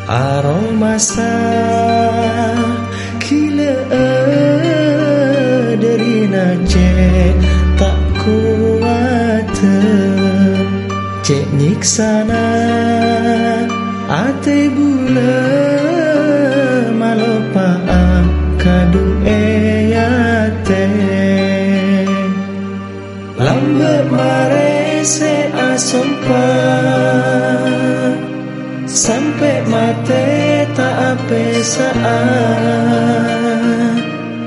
Aromasa kila dari nace tak kuat cek nyiksana ate bula malopa kadu eyate lambat mare se asompa sampai mate tak apa saat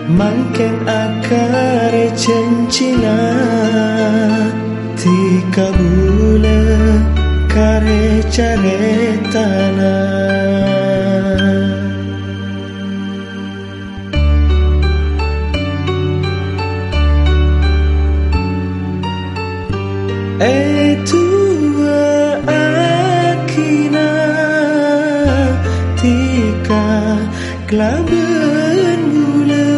mangken akar cencina tika bula kare care tanah tua akina tika kelaben bula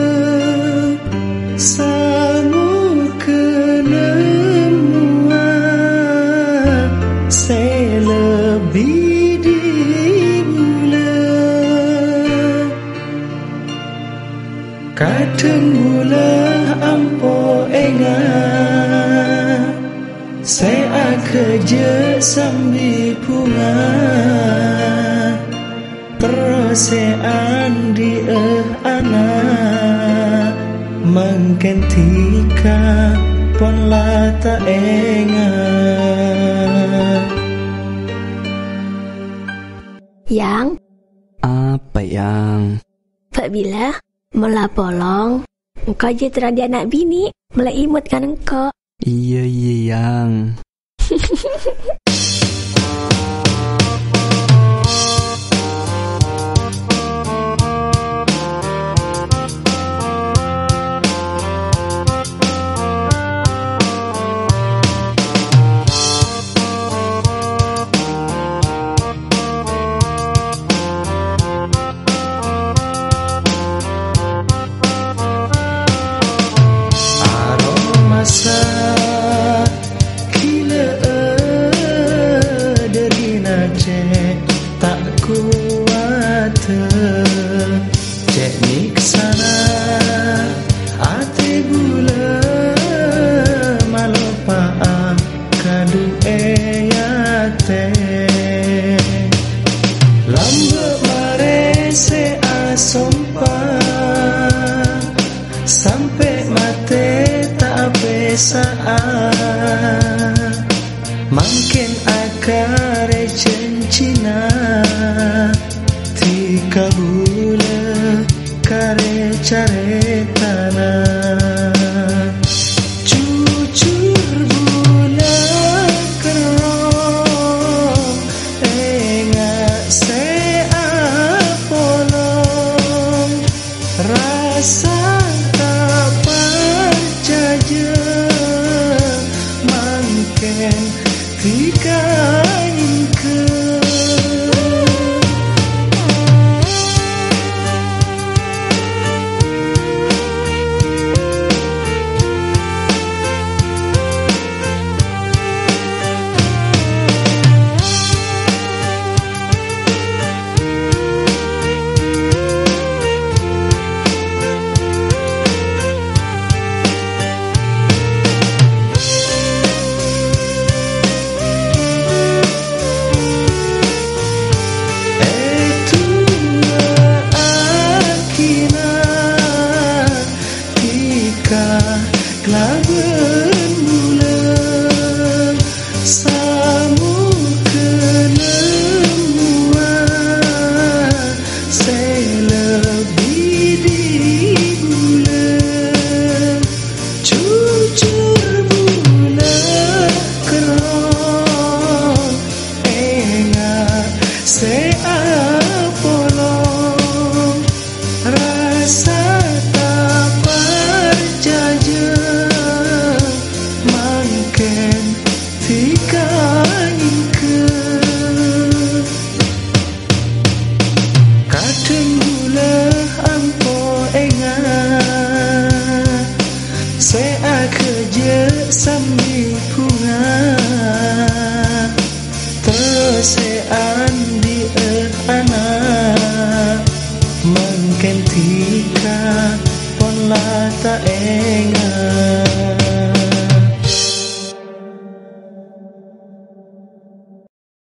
samu kenemua selebih di bula kadang bula ampo engat saya kerja sambil punga perasaan di anak mengkentika pon lata engat. Yang? Apa yang? Apabila mula polong, engkau je terada anak bini, mula imut kan engkau. Iya yang. Aromasa kila dari nace tak kuat cek niksana ate bula malopa kadu eyate lamba mare se asompa sampai mate saat mungkin akar cencina tika bula kare care tanah